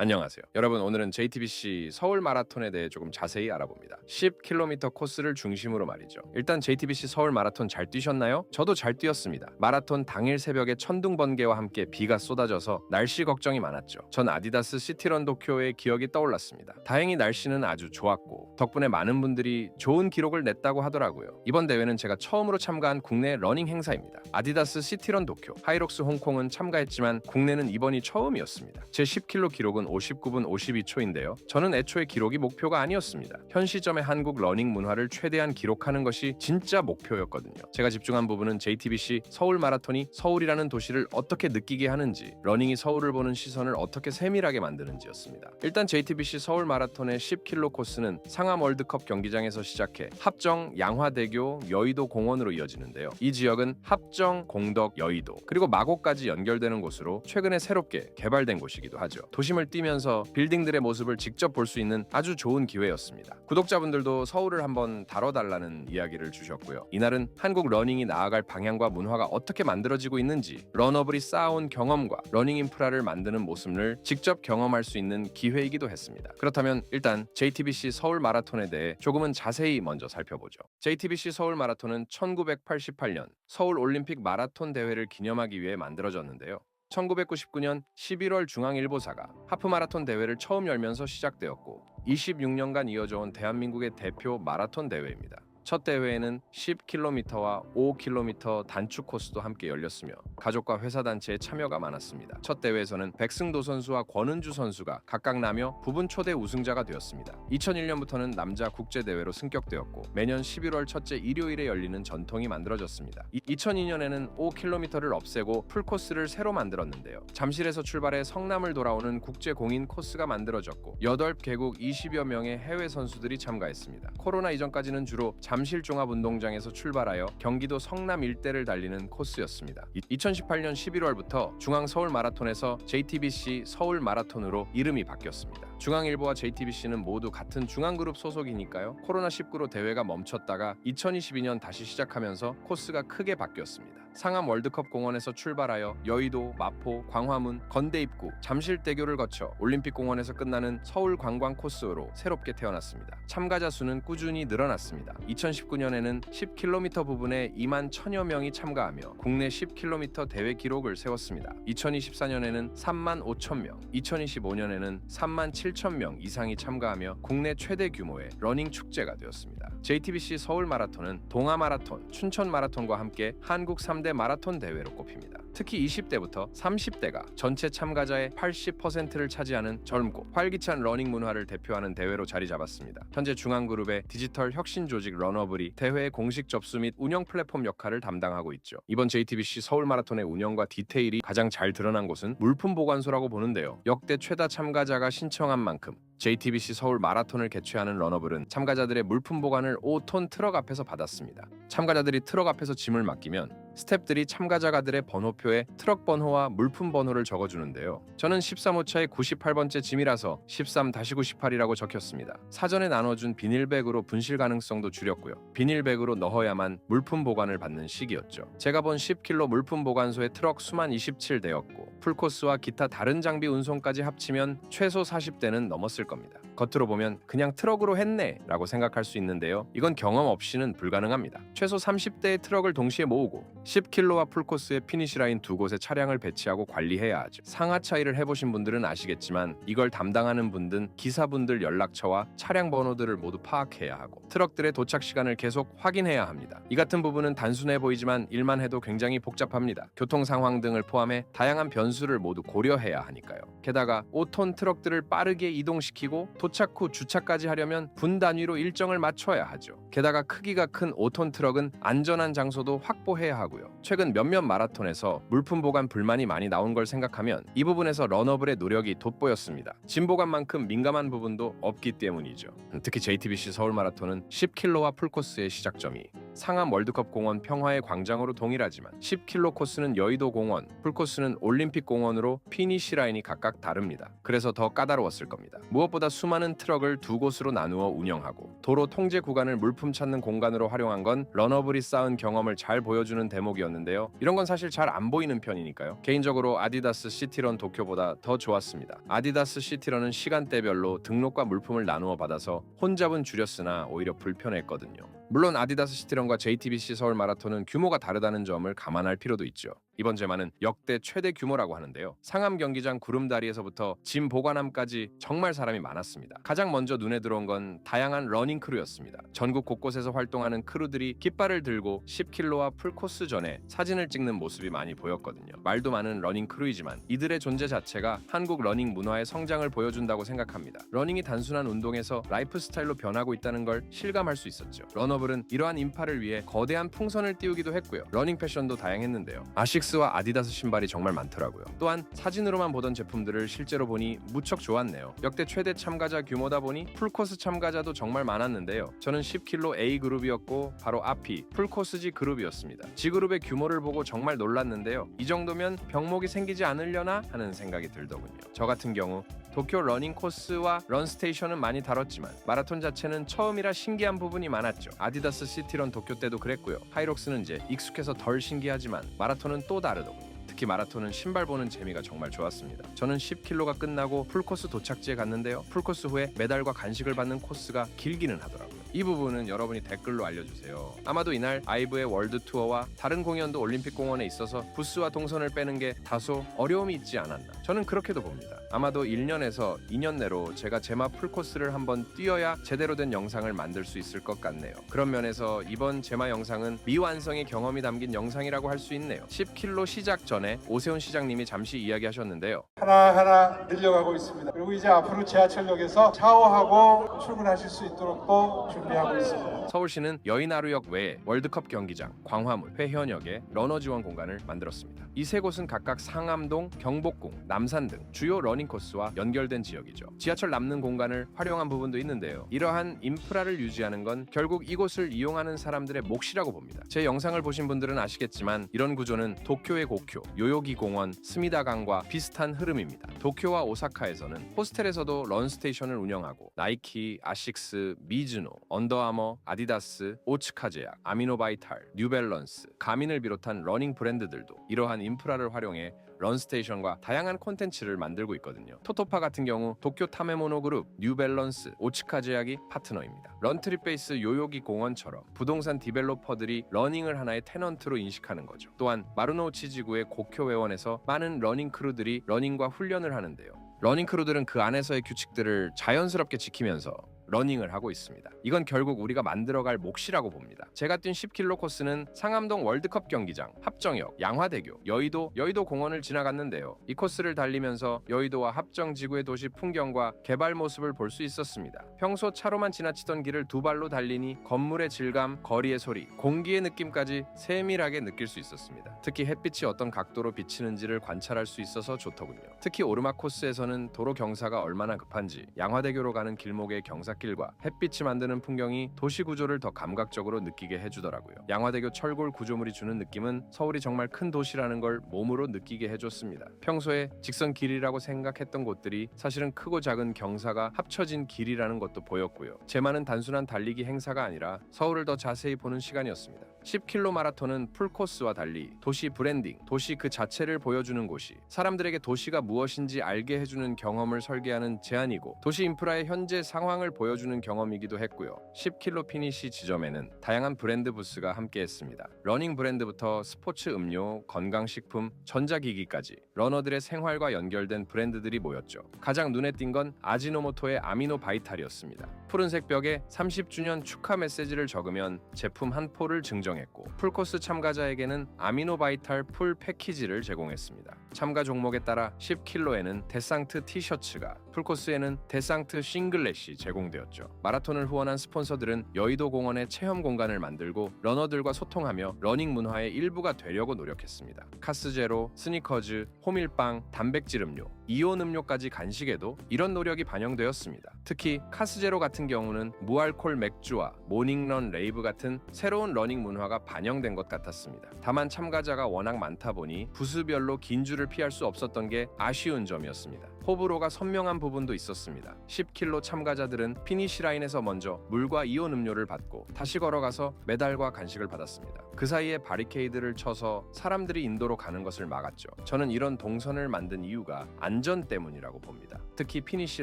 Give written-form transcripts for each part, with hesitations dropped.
안녕하세요. 여러분, 오늘은 JTBC 서울 마라톤에 대해 조금 자세히 알아봅니다. 10km 코스를 중심으로 말이죠. 일단 JTBC 서울 마라톤 잘 뛰셨나요? 저도 잘 뛰었습니다. 마라톤 당일 새벽에 천둥 번개와 함께 비가 쏟아져서 날씨 걱정이 많았죠. 전 아디다스 시티런 도쿄의 기억이 떠올랐습니다. 다행히 날씨는 아주 좋았고 덕분에 많은 분들이 좋은 기록을 냈다고 하더라고요. 이번 대회는 제가 처음으로 참가한 국내 러닝 행사입니다. 아디다스 시티런 도쿄, 하이록스 홍콩은 참가했지만 국내는 이번이 처음이었습니다. 제 10km 기록은 59분 52초인데요. 저는 애초에 기록이 목표가 아니었습니다. 현 시점에 한국 러닝 문화를 최대한 기록하는 것이 진짜 목표였거든요. 제가 집중한 부분은 JTBC 서울 마라톤이 서울이라는 도시를 어떻게 느끼게 하는지, 러닝이 서울을 보는 시선을 어떻게 세밀하게 만드는지였습니다. 일단 JTBC 서울 마라톤의 10km 코스는 상암 월드컵 경기장에서 시작해 합정, 양화대교, 여의도 공원으로 이어지는데요. 이 지역은 합정, 공덕, 여의도, 그리고 마곡까지 연결되는 곳으로 최근에 새롭게 개발된 곳이기도 하죠. 도심을 뛰면서 빌딩들의 모습을 직접 볼 수 있는 아주 좋은 기회였습니다. 구독자분들도 서울을 한번 다뤄달라는 이야기를 주셨고요. 이날은 한국 러닝이 나아갈 방향과 문화가 어떻게 만들어지고 있는지, 러너블이 쌓아온 경험과 러닝 인프라를 만드는 모습을 직접 경험할 수 있는 기회이기도 했습니다. 그렇다면 일단 JTBC 서울 마라톤에 대해 조금은 자세히 먼저 살펴보죠. JTBC 서울 마라톤은 1988년 서울 올림픽 마라톤 대회를 기념하기 위해 만들어졌는데요. 1999년 11월 중앙일보사가 하프마라톤 대회를 처음 열면서 시작되었고 26년간 이어져온 대한민국의 대표 마라톤 대회입니다. 첫 대회에는 10km와 5km 단축 코스도 함께 열렸으며 가족과 회사 단체의 참여가 많았습니다. 첫 대회에서는 백승도 선수와 권은주 선수가 각각 나며 부분 초대 우승자가 되었습니다. 2001년부터는 남자 국제대회로 승격되었고 매년 11월 첫째 일요일에 열리는 전통이 만들어졌습니다. 2002년에는 5km를 없애고 풀코스를 새로 만들었는데요. 잠실에서 출발해 성남을 돌아오는 국제공인 코스가 만들어졌고 8개국 20여 명의 해외 선수들이 참가했습니다. 코로나 이전까지는 주로 잠실 종합운동장에서 출발하여 경기도 성남 일대를 달리는 코스였습니다. 2018년 11월부터 중앙 서울 마라톤에서 JTBC 서울 마라톤으로 이름이 바뀌었습니다. 중앙일보와 JTBC는 모두 같은 중앙그룹 소속이니까요. 코로나19로 대회가 멈췄다가 2022년 다시 시작하면서 코스가 크게 바뀌었습니다. 상암 월드컵 공원에서 출발하여 여의도, 마포, 광화문, 건대입구, 잠실대교를 거쳐 올림픽공원에서 끝나는 서울 관광 코스로 새롭게 태어났습니다. 참가자 수는 꾸준히 늘어났습니다. 2019년에는 10km 부분에 2만 1000여 명이 참가하며 국내 10km 대회 기록을 세웠습니다. 2024년에는 3만 5천 명, 2025년에는 3만 7천 명 이상이 참가하며 국내 최대 규모의 러닝 축제가 되었습니다. JTBC 서울 마라톤은 동아 마라톤, 춘천 마라톤과 함께 한국 3대 마라톤 대회로 꼽힙니다. 특히 20대부터 30대가 전체 참가자의 80%를 차지하는 젊고 활기찬 러닝 문화를 대표하는 대회로 자리 잡았습니다. 현재 중앙그룹의 디지털 혁신 조직 러너블이 대회의 공식 접수 및 운영 플랫폼 역할을 담당하고 있죠. 이번 JTBC 서울 마라톤의 운영과 디테일이 가장 잘 드러난 곳은 물품 보관소라고 보는데요. 역대 최다 참가자가 신청한 만큼 JTBC 서울 마라톤을 개최하는 러너블은 참가자들의 물품 보관을 5톤 트럭 앞에서 받았습니다. 참가자들이 트럭 앞에서 짐을 맡기면 스태프들이 참가자가들의 번호표에 트럭 번호와 물품 번호를 적어주는데요. 저는 13호차의 98번째 짐이라서 13-98이라고 적혔습니다. 사전에 나눠준 비닐백으로 분실 가능성도 줄였고요. 비닐백으로 넣어야만 물품 보관을 받는 시기였죠. 제가 본 10km 물품 보관소의 트럭 수만 27대였고 풀코스와 기타 다른 장비 운송까지 합치면 최소 40대는 넘었을 겁니다. 겉으로 보면 그냥 트럭으로 했네 라고 생각할 수 있는데요. 이건 경험 없이는 불가능합니다. 최소 30대의 트럭을 동시에 모으고 10km와 풀코스의 피니시 라인 두 곳에 차량을 배치하고 관리해야 하죠. 상하 차이를 해보신 분들은 아시겠지만 이걸 담당하는 분들은 기사분들 연락처와 차량 번호들을 모두 파악해야 하고 트럭들의 도착 시간을 계속 확인해야 합니다. 이 같은 부분은 단순해 보이지만 일만 해도 굉장히 복잡합니다. 교통 상황 등을 포함해 다양한 변수를 모두 고려해야 하니까요. 게다가 5톤 트럭들을 빠르게 이동시키고 도착 후 주차까지 하려면 분 단위로 일정을 맞춰야 하죠. 게다가 크기가 큰 5톤 트럭은 안전한 장소도 확보해야 하고요. 최근 몇몇 마라톤에서 물품 보관 불만이 많이 나온 걸 생각하면 이 부분에서 러너블의 노력이 돋보였습니다. 짐 보관만큼 민감한 부분도 없기 때문이죠. 특히 JTBC 서울 마라톤은 10km와 풀코스의 시작점이 상암 월드컵 공원 평화의 광장으로 동일하지만 10km 코스는 여의도 공원, 풀코스는 올림픽 공원으로 피니시 라인이 각각 다릅니다. 그래서 더 까다로웠을 겁니다. 무엇보다 수많은 트럭을 두 곳으로 나누어 운영하고 도로 통제 구간을 물품 찾는 공간으로 활용한 건 러너블이 쌓은 경험을 잘 보여주는 대목이었는데요. 이런 건 사실 잘 안 보이는 편이니까요. 개인적으로 아디다스 시티런 도쿄보다 더 좋았습니다. 아디다스 시티런은 시간대별로 등록과 물품을 나누어 받아서 혼잡은 줄였으나 오히려 불편했거든요. 물론 아디다스 시티런과 JTBC 서울 마라톤은 규모가 다르다는 점을 감안할 필요도 있죠. 이번 제마는 역대 최대 규모라고 하는데요. 상암 경기장 구름다리에서부터 짐 보관함까지 정말 사람이 많았습니다. 가장 먼저 눈에 들어온 건 다양한 러닝 크루였습니다. 전국 곳곳에서 활동하는 크루들이 깃발을 들고 10km와 풀코스 전에 사진을 찍는 모습이 많이 보였거든요. 말도 많은 러닝 크루이지만 이들의 존재 자체가 한국 러닝 문화의 성장을 보여준다고 생각합니다. 러닝이 단순한 운동에서 라이프 스타일로 변하고 있다는 걸 실감할 수 있었죠. 러너블은 이러한 인파를 위해 거대한 풍선을 띄우기도 했고요. 러닝 패션도 다양했는데요. 아식스와 아디다스 신발이 정말 많더라고요. 또한 사진으로만 보던 제품들을 실제로 보니 무척 좋았네요. 역대 최대 참가자 규모다 보니 풀코스 참가자도 정말 많았는데요. 저는 10km A 그룹이었고 바로 앞이 풀코스 G 그룹이었습니다. G 그룹의 규모를 보고 정말 놀랐는데요. 이 정도면 병목이 생기지 않으려나 하는 생각이 들더군요. 저 같은 경우 도쿄 러닝 코스와 런 스테이션은 많이 다뤘지만 마라톤 자체는 처음이라 신기한 부분이 많았죠. 아디다스 시티런 도쿄 때도 그랬고요. 하이록스는 이제 익숙해서 덜 신기하지만 마라톤은 또 다르더군요. 특히 마라톤은 신발 보는 재미가 정말 좋았습니다. 저는 10km가 끝나고 풀코스 도착지에 갔는데요. 풀코스 후에 메달과 간식을 받는 코스가 길기는 하더라고요. 이 부분은 여러분이 댓글로 알려주세요. 아마도 이날 아이브의 월드 투어와 다른 공연도 올림픽 공원에 있어서 부스와 동선을 빼는 게 다소 어려움이 있지 않았나. 저는 그렇게도 봅니다. 아마도 1년에서 2년 내로 제가 제마 풀코스를 한번 뛰어야 제대로 된 영상을 만들 수 있을 것 같네요. 그런 면에서 이번 제마 영상은 미완성의 경험이 담긴 영상이라고 할 수 있네요. 10km 시작 전에 오세훈 시장님이 잠시 이야기하셨는데요. 하나하나 늘려가고 있습니다. 그리고 이제 앞으로 지하철역에서 샤워하고 출근하실 수 있도록 또 준비하고 있습니다. 서울시는 여의나루역 외에 월드컵 경기장, 광화문, 회현역에 러너 지원 공간을 만들었습니다. 이 세 곳은 각각 상암동, 경복궁, 남산 등 주요 러닝 코스와 연결된 지역이죠. 지하철 남는 공간을 활용한 부분도 있는데요. 이러한 인프라를 유지하는 건 결국 이곳을 이용하는 사람들의 몫이라고 봅니다. 제 영상을 보신 분들은 아시겠지만 이런 구조는 도쿄의 고쿄, 요요기 공원, 스미다강과 비슷한 흐름입니다. 도쿄와 오사카에서는 호스텔에서도 런 스테이션을 운영하고 나이키, 아식스, 미즈노, 언더아머, 아디다스, 오츠카제약, 아미노바이탈, 뉴밸런스, 가민을 비롯한 러닝 브랜드들도 이러한 인프라를 활용해 런스테이션과 다양한 콘텐츠를 만들고 있거든요. 토토파 같은 경우 도쿄 타메모노 그룹, 뉴밸런스, 오츠카 제약이 파트너입니다. 런트리베이스 요요기 공원처럼 부동산 디벨로퍼들이 러닝을 하나의 테넌트로 인식하는 거죠. 또한 마루노우치 지구의 고쿄 회원에서 많은 러닝 크루들이 러닝과 훈련을 하는데요. 러닝 크루들은 그 안에서의 규칙들을 자연스럽게 지키면서 러닝을 하고 있습니다. 이건 결국 우리가 만들어갈 몫이라고 봅니다. 제가 뛴 10km 코스는 상암동 월드컵 경기장, 합정역, 양화대교, 여의도 공원을 지나갔는데요. 이 코스를 달리면서 여의도와 합정지구의 도시 풍경과 개발 모습을 볼 수 있었습니다. 평소 차로만 지나치던 길을 두 발로 달리니 건물의 질감, 거리의 소리, 공기의 느낌까지 세밀하게 느낄 수 있었습니다. 특히 햇빛이 어떤 각도로 비치는지를 관찰할 수 있어서 좋더군요. 특히 오르막 코스에서는 도로 경사가 얼마나 급한지 양화대교로 가는 길목의 경사길과 햇빛이 만드는 풍경이 도시 구조를 더 감각적으로 느끼게 해주더라고요. 양화대교 철골 구조물이 주는 느낌은 서울이 정말 큰 도시라는 걸 몸으로 느끼게 해줬습니다. 평소에 직선 길이라고 생각했던 곳들이 사실은 크고 작은 경사가 합쳐진 길이라는 것도 보였고요. 제마는 단순한 달리기 행사가 아니라 서울을 더 자세히 보는 시간이었습니다. 10km 마라톤은 풀코스와 달리 도시 브랜딩, 도시 그 자체를 보여주는 곳이 사람들에게 도시가 무엇인지 알게 해주는 경험을 설계하는 제안이고 도시 인프라의 현재 상황을 보여주는 경험이기도 했고요. 10km 피니시 지점에는 다양한 브랜드 부스가 함께했습니다. 러닝 브랜드부터 스포츠 음료, 건강식품, 전자기기까지 러너들의 생활과 연결된 브랜드들이 모였죠. 가장 눈에 띈 건 아지노모토의 아미노 바이탈이었습니다. 푸른색 벽에 30주년 축하 메시지를 적으면 제품 한 포를 증정했고 풀코스 참가자에게는 아미노 바이탈 풀 패키지를 제공했습니다. 참가 종목에 따라 10km에는 데상트 티셔츠가, 풀코스에는 데상트 싱글렛이 제공되었습니다. 되었죠. 마라톤을 후원한 스폰서들은 여의도 공원에 체험 공간을 만들고 러너들과 소통하며 러닝 문화의 일부가 되려고 노력했습니다. 카스제로, 스니커즈, 호밀빵, 단백질 음료, 이온 음료까지 간식에도 이런 노력이 반영되었습니다. 특히 카스제로 같은 경우는 무알콜 맥주와 모닝런 레이브 같은 새로운 러닝 문화가 반영된 것 같았습니다. 다만 참가자가 워낙 많다 보니 부스별로 긴 줄을 피할 수 없었던 게 아쉬운 점이었습니다. 호불호가 선명한 부분도 있었습니다. 10km 참가자들은 피니시 라인에서 먼저 물과 이온 음료를 받고 다시 걸어가서 메달과 간식을 받았습니다. 그 사이에 바리케이드를 쳐서 사람들이 인도로 가는 것을 막았죠. 저는 이런 동선을 만든 이유가 안전 때문이라고 봅니다. 특히 피니시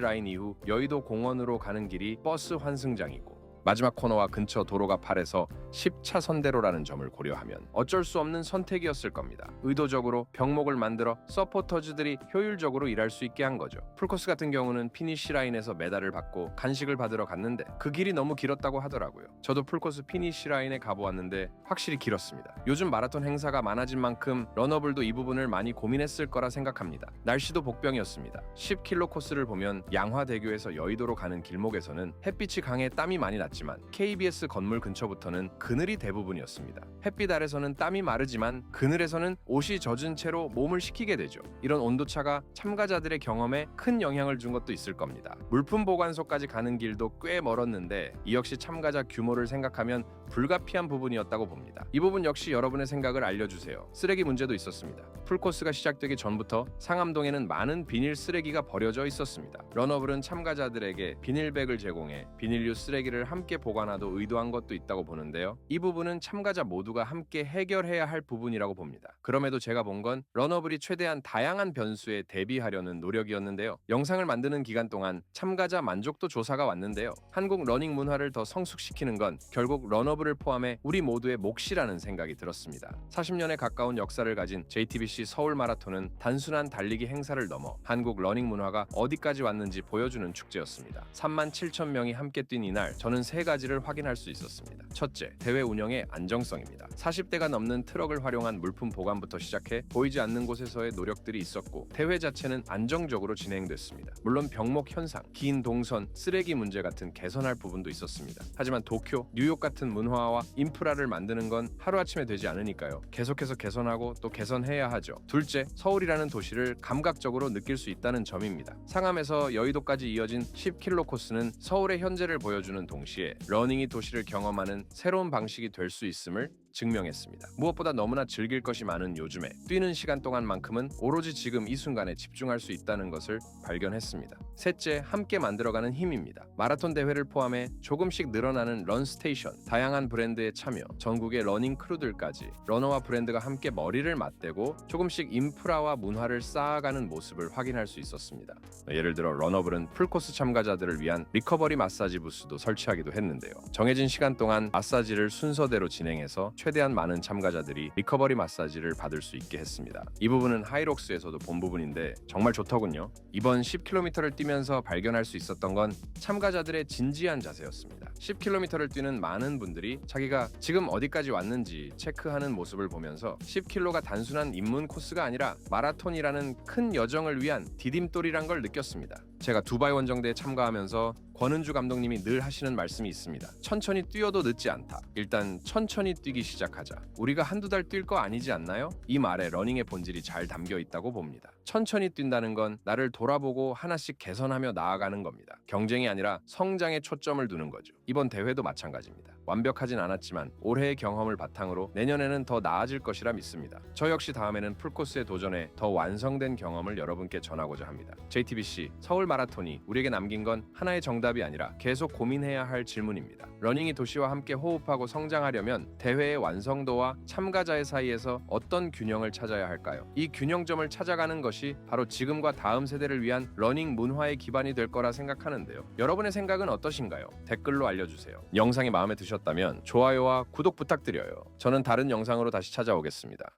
라인 이후 여의도 공원으로 가는 길이 버스 환승장이고 마지막 코너와 근처 도로가 팔에서 10차선대로라는 점을 고려하면 어쩔 수 없는 선택이었을 겁니다. 의도적으로 병목을 만들어 서포터즈들이 효율적으로 일할 수 있게 한 거죠. 풀코스 같은 경우는 피니시 라인에서 메달을 받고 간식을 받으러 갔는데 그 길이 너무 길었다고 하더라고요. 저도 풀코스 피니시 라인에 가보았는데 확실히 길었습니다. 요즘 마라톤 행사가 많아진 만큼 러너블도 이 부분을 많이 고민했을 거라 생각합니다. 날씨도 복병이었습니다. 10km 코스를 보면 양화대교에서 여의도로 가는 길목에서는 햇빛이 강해 땀이 많이 났지만 KBS 건물 근처부터는 그늘이 대부분이었습니다. 햇빛 아래서는 땀이 마르지만 그늘에서는 옷이 젖은 채로 몸을 식히게 되죠. 이런 온도차가 참가자들의 경험에 큰 영향을 준 것도 있을 겁니다. 물품 보관소까지 가는 길도 꽤 멀었는데 이 역시 참가자 규모를 생각하면 불가피한 부분이었다고 봅니다. 이 부분 역시 여러분의 생각을 알려주세요. 쓰레기 문제도 있었습니다. 풀코스가 시작되기 전부터 상암동에는 많은 비닐 쓰레기가 버려져 있었습니다. 러너블은 참가자들에게 비닐백을 제공해 비닐류 쓰레기를 함께 보관하도 의도한 것도 있다고 보는데요. 이 부분은 참가자 모두가 함께 해결해야 할 부분이라고 봅니다. 그럼에도 제가 본 건 러너블이 최대한 다양한 변수에 대비하려는 노력이었는데요. 영상을 만드는 기간 동안 참가자 만족도 조사가 왔는데요. 한국 러닝 문화를 더 성숙시키는 건 결국 러너블을 포함해 우리 모두의 몫이라는 생각이 들었습니다. 40년에 가까운 역사를 가진 JTBC 서울 마라톤은 단순한 달리기 행사를 넘어 한국 러닝 문화가 어디까지 왔는지 보여주는 축제였습니다. 37,000명이 함께 뛴 이날 저는 세 가지를 확인할 수 있었습니다. 첫째, 대회 운영의 안정성입니다. 40대가 넘는 트럭을 활용한 물품 보관부터 시작해 보이지 않는 곳에서의 노력들이 있었고 대회 자체는 안정적으로 진행됐습니다. 물론 병목 현상, 긴 동선, 쓰레기 문제 같은 개선할 부분도 있었습니다. 하지만 도쿄, 뉴욕 같은 문화와 인프라를 만드는 건 하루아침에 되지 않으니까요. 계속해서 개선하고 또 개선해야 하죠. 둘째, 서울이라는 도시를 감각적으로 느낄 수 있다는 점입니다. 상암에서 여의도까지 이어진 10km 코스는 서울의 현재를 보여주는 동시에 러닝이 도시를 경험하는 새로운 방식이 될 수 있음을 증명했습니다. 무엇보다 너무나 즐길 것이 많은 요즘에 뛰는 시간 동안만큼은 오로지 지금 이 순간에 집중할 수 있다는 것을 발견했습니다. 셋째, 함께 만들어가는 힘입니다. 마라톤 대회를 포함해 조금씩 늘어나는 런스테이션, 다양한 브랜드의 참여, 전국의 러닝 크루들까지 러너와 브랜드가 함께 머리를 맞대고 조금씩 인프라와 문화를 쌓아가는 모습을 확인할 수 있었습니다. 예를 들어 러너블은 풀코스 참가자들을 위한 리커버리 마사지 부스도 설치하기도 했는데요. 정해진 시간 동안 마사지를 순서대로 진행해서 최대한 많은 참가자들이 리커버리 마사지를 받을 수 있게 했습니다. 이 부분은 하이록스에서도 본 부분인데 정말 좋더군요. 이번 10km를 뛰면서 발견할 수 있었던 건 참가자들의 진지한 자세였습니다. 10km를 뛰는 많은 분들이 자기가 지금 어디까지 왔는지 체크하는 모습을 보면서 10km가 단순한 입문 코스가 아니라 마라톤이라는 큰 여정을 위한 디딤돌이란 걸 느꼈습니다. 제가 두바이 원정대에 참가하면서 권은주 감독님이 늘 하시는 말씀이 있습니다. 천천히 뛰어도 늦지 않다. 일단 천천히 뛰기 시작하자. 우리가 한두 달 뛸 거 아니지 않나요? 이 말에 러닝의 본질이 잘 담겨 있다고 봅니다. 천천히 뛴다는 건 나를 돌아보고 하나씩 개선하며 나아가는 겁니다. 경쟁이 아니라 성장에 초점을 두는 거죠. 이번 대회도 마찬가지입니다. 완벽하진 않았지만 올해의 경험을 바탕으로 내년에는 더 나아질 것이라 믿습니다. 저 역시 다음에는 풀코스에 도전해 더 완성된 경험을 여러분께 전하고자 합니다. JTBC 서울 마라톤이 우리에게 남긴 건 하나의 정답이 아니라 계속 고민해야 할 질문입니다. 러닝이 도시와 함께 호흡하고 성장하려면 대회의 완성도와 참가자의 사이에서 어떤 균형을 찾아야 할까요? 이 균형점을 찾아가는 것이 바로 지금과 다음 세대를 위한 러닝 문화의 기반이 될 거라 생각하는데요. 여러분의 생각은 어떠신가요? 댓글로 알려주세요. 영상이 마음에 드셨다면 좋아요와 구독 부탁드려요. 저는 다른 영상으로 다시 찾아오겠습니다.